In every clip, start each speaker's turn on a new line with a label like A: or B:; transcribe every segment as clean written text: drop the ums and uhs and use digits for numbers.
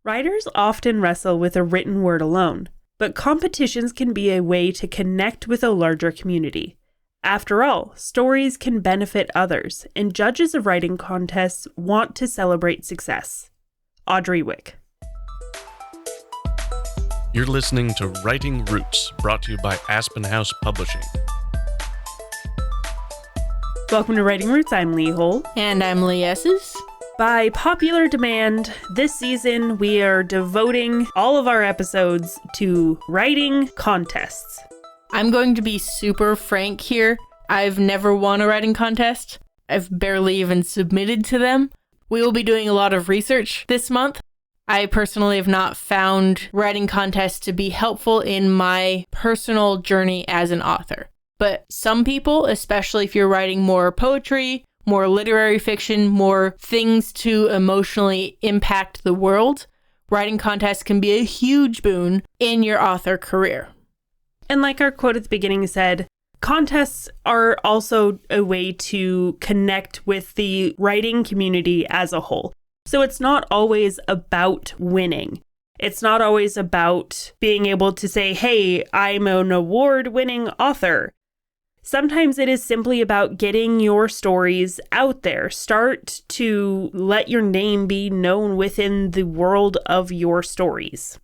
A: Writers often wrestle with a written word alone, but competitions can be a way to connect with a larger community. After all, stories can benefit others, and judges of writing contests want to celebrate success. Audrey Wick.
B: You're listening to Writing Roots, brought to you by Aspen House Publishing.
A: Welcome to Writing Roots. I'm Lee Hole.
C: And I'm Lee Esses.
A: By popular demand, this season we are devoting all of our episodes to writing contests.
C: I'm going to be super frank here. I've never won a writing contest. I've barely even submitted to them. We will be doing a lot of research this month. I personally have not found writing contests to be helpful in my personal journey as an author. But some people, especially if you're writing more poetry, more literary fiction, more things to emotionally impact the world, writing contests can be a huge boon in your author career.
A: And like our quote at the beginning said, contests are also a way to connect with the writing community as a whole. So it's not always about winning. It's not always about being able to say, hey, I'm an award-winning author. Sometimes it is simply about getting your stories out there. Start to let your name be known within the world of your stories.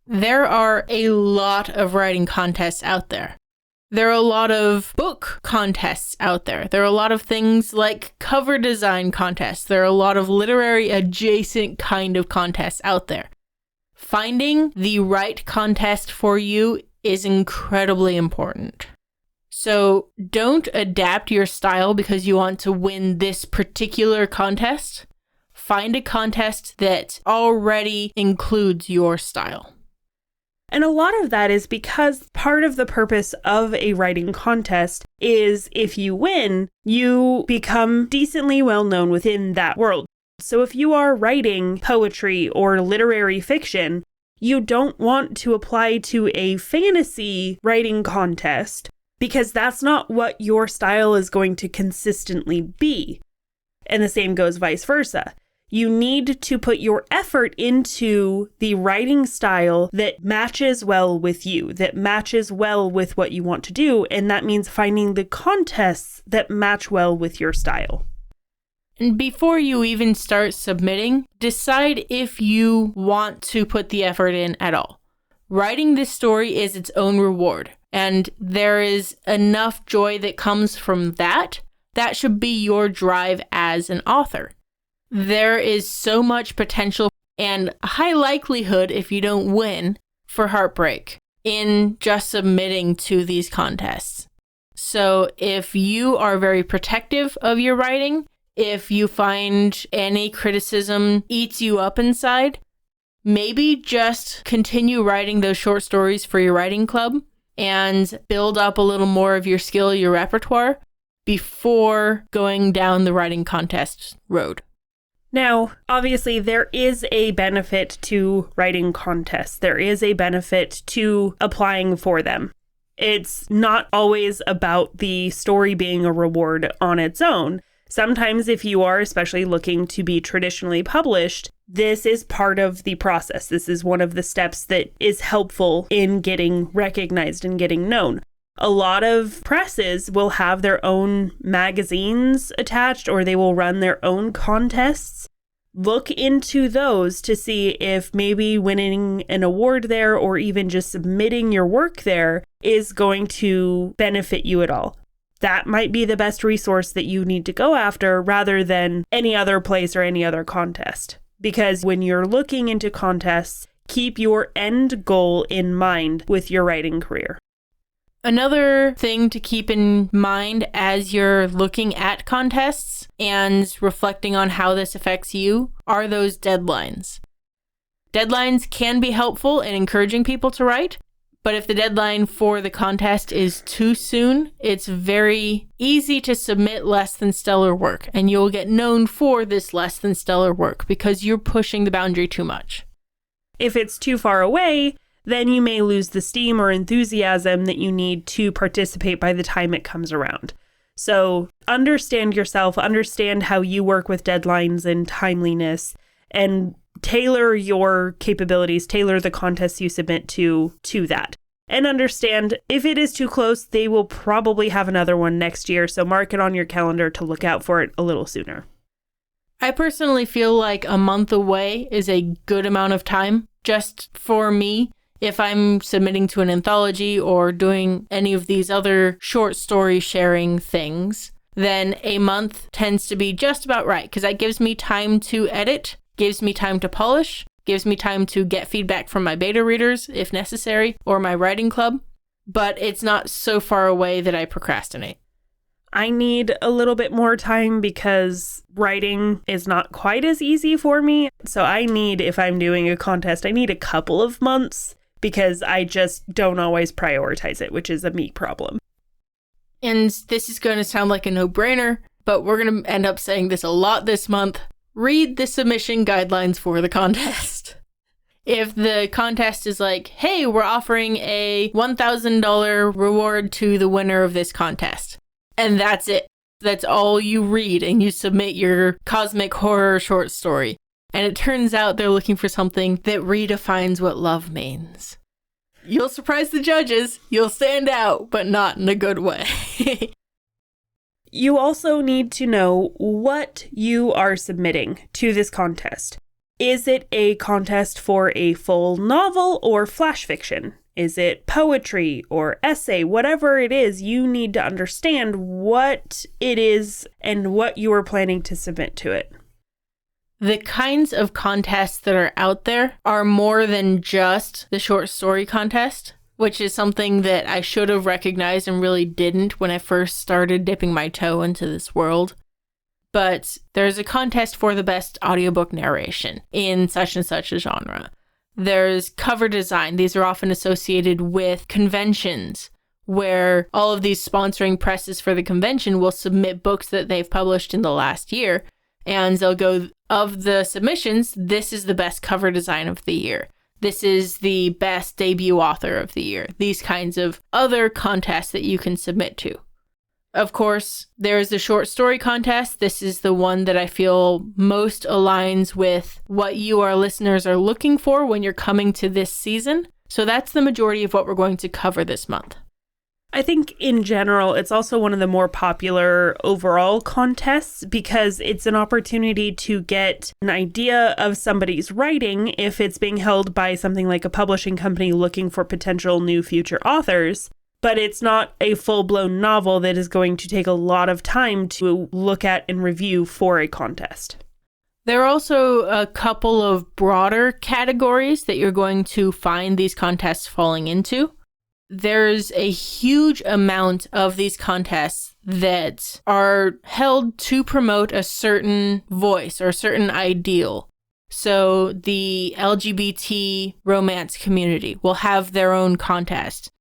C: There are a lot of writing contests out there. There are a lot of book contests out there. There are a lot of things like cover design contests. There are a lot of literary adjacent kind of contests out there. Finding the right contest for you is incredibly important. So don't adapt your style because you want to win this particular contest. Find a contest that already includes your style.
A: And a lot of that is because part of the purpose of a writing contest is if you win, you become decently well known within that world. So if you are writing poetry or literary fiction, you don't want to apply to a fantasy writing contest because that's not what your style is going to consistently be. And the same goes vice versa. You need to put your effort into the writing style that matches well with you, that matches well with what you want to do. And that means finding the contests that match well with your style.
C: And before you even start submitting, decide if you want to put the effort in at all. Writing this story is its own reward, and there is enough joy that comes from that. That should be your drive as an author. There is so much potential and a high likelihood, if you don't win, for heartbreak in just submitting to these contests. So if you are very protective of your writing, if you find any criticism eats you up inside, maybe just continue writing those short stories for your writing club and build up a little more of your skill, your repertoire, before going down the writing contest road.
A: Now, obviously, there is a benefit to writing contests. There is a benefit to applying for them. It's not always about the story being a reward on its own. Sometimes if you are especially looking to be traditionally published, this is part of the process. This is one of the steps that is helpful in getting recognized and getting known. A lot of presses will have their own magazines attached, or they will run their own contests. Look into those to see if maybe winning an award there or even just submitting your work there is going to benefit you at all. That might be the best resource that you need to go after rather than any other place or any other contest. Because when you're looking into contests, keep your end goal in mind with your writing career.
C: Another thing to keep in mind as you're looking at contests and reflecting on how this affects you are those deadlines. Deadlines can be helpful in encouraging people to write, but if the deadline for the contest is too soon, it's very easy to submit less than stellar work, and you'll get known for this less than stellar work because you're pushing the boundary too much.
A: If it's too far away, then you may lose the steam or enthusiasm that you need to participate by the time it comes around. So understand yourself, understand how you work with deadlines and timeliness, and tailor your capabilities, tailor the contests you submit to that. And understand if it is too close, they will probably have another one next year. So mark it on your calendar to look out for it a little sooner.
C: I personally feel like a month away is a good amount of time. Just for me, if I'm submitting to an anthology or doing any of these other short story sharing things, then a month tends to be just about right because that gives me time to edit, gives me time to polish, gives me time to get feedback from my beta readers if necessary, or my writing club, but it's not so far away that I procrastinate.
A: I need a little bit more time because writing is not quite as easy for me. So if I'm doing a contest, I need a couple of months because I just don't always prioritize it, which is a me problem.
C: And this is going to sound like a no-brainer, but we're going to end up saying this a lot this month. Read the submission guidelines for the contest. If the contest is like, hey, we're offering a $1,000 reward to the winner of this contest, and that's it. That's all you read, and you submit your cosmic horror short story. And it turns out they're looking for something that redefines what love means. You'll surprise the judges, you'll stand out, but not in a good way.
A: You also need to know what you are submitting to this contest. Is it a contest for a full novel or flash fiction? Is it poetry or essay? Whatever it is, you need to understand what it is and what you are planning to submit to it.
C: The kinds of contests that are out there are more than just the short story contest, which is something that I should have recognized and really didn't when I first started dipping my toe into this world. But there's a contest for the best audiobook narration in such and such a genre. There's cover design. These are often associated with conventions where all of these sponsoring presses for the convention will submit books that they've published in the last year. And they'll go, of the submissions, this is the best cover design of the year. This is the best debut author of the year. These kinds of other contests that you can submit to. Of course, there is the short story contest. This is the one that I feel most aligns with what you, our listeners, are looking for when you're coming to this season. So that's the majority of what we're going to cover this month.
A: I think in general, it's also one of the more popular overall contests because it's an opportunity to get an idea of somebody's writing if it's being held by something like a publishing company looking for potential new future authors. But it's not a full-blown novel that is going to take a lot of time to look at and review for a contest.
C: There are also a couple of broader categories that you're going to find these contests falling into. There's a huge amount of these contests that are held to promote a certain voice or a certain ideal. So the LGBT romance community will have their own contest.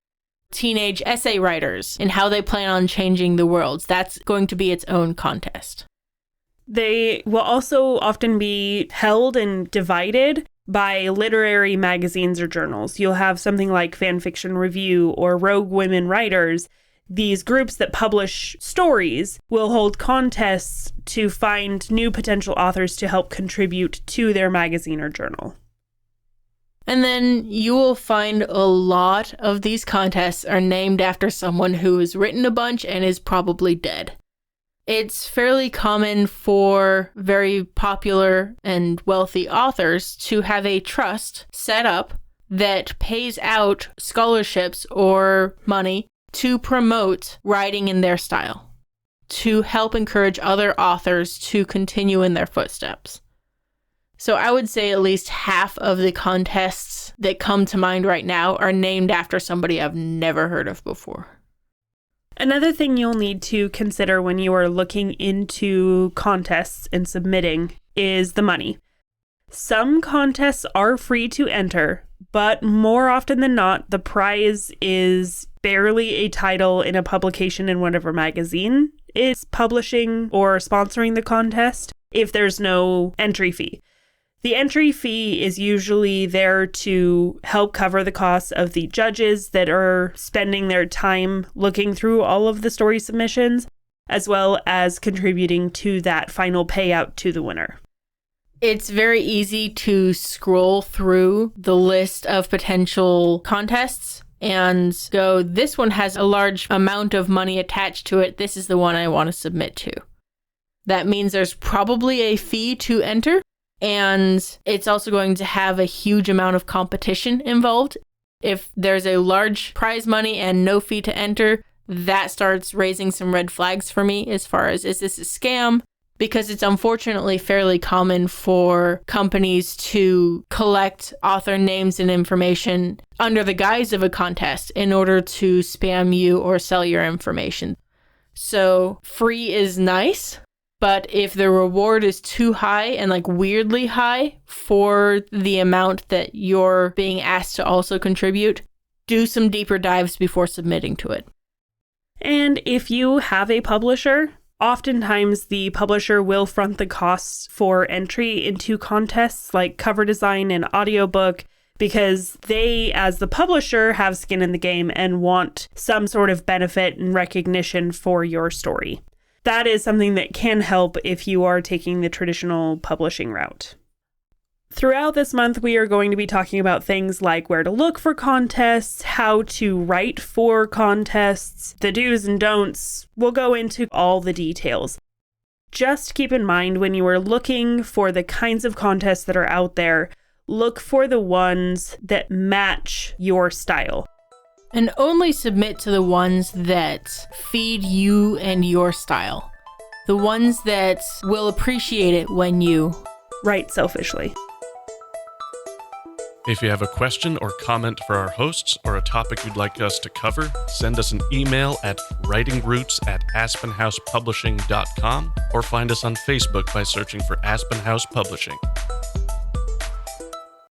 C: Teenage essay writers and how they plan on changing the world. That's going to be its own contest.
A: They will also often be held and divided by literary magazines or journals. You'll have something like Fanfiction Review or Rogue Women Writers. These groups that publish stories will hold contests to find new potential authors to help contribute to their magazine or journal.
C: And then you will find a lot of these contests are named after someone who has written a bunch and is probably dead. It's fairly common for very popular and wealthy authors to have a trust set up that pays out scholarships or money to promote writing in their style, to help encourage other authors to continue in their footsteps. So I would say at least half of the contests that come to mind right now are named after somebody I've never heard of before.
A: Another thing you'll need to consider when you are looking into contests and submitting is the money. Some contests are free to enter, but more often than not, the prize is barely a title in a publication in whatever magazine is publishing or sponsoring the contest if there's no entry fee. The entry fee is usually there to help cover the costs of the judges that are spending their time looking through all of the story submissions, as well as contributing to that final payout to the winner.
C: It's very easy to scroll through the list of potential contests and go, this one has a large amount of money attached to it. This is the one I want to submit to. That means there's probably a fee to enter, and it's also going to have a huge amount of competition involved. If there's a large prize money and no fee to enter, that starts raising some red flags for me as far as, is this a scam? Because it's unfortunately fairly common for companies to collect author names and information under the guise of a contest in order to spam you or sell your information. So free is nice, but if the reward is too high and like weirdly high for the amount that you're being asked to also contribute, do some deeper dives before submitting to it.
A: And if you have a publisher, oftentimes the publisher will front the costs for entry into contests like cover design and audiobook, because they, as the publisher, have skin in the game and want some sort of benefit and recognition for your story. That is something that can help if you are taking the traditional publishing route. Throughout this month, we are going to be talking about things like where to look for contests, how to write for contests, the do's and don'ts. We'll go into all the details. Just keep in mind when you are looking for the kinds of contests that are out there, look for the ones that match your style.
C: And only submit to the ones that feed you and your style. The ones that will appreciate it when you
A: write selfishly.
B: If you have a question or comment for our hosts or a topic you'd like us to cover, send us an email at writingroots@aspenhousepublishing.com or find us on Facebook by searching for Aspen House Publishing.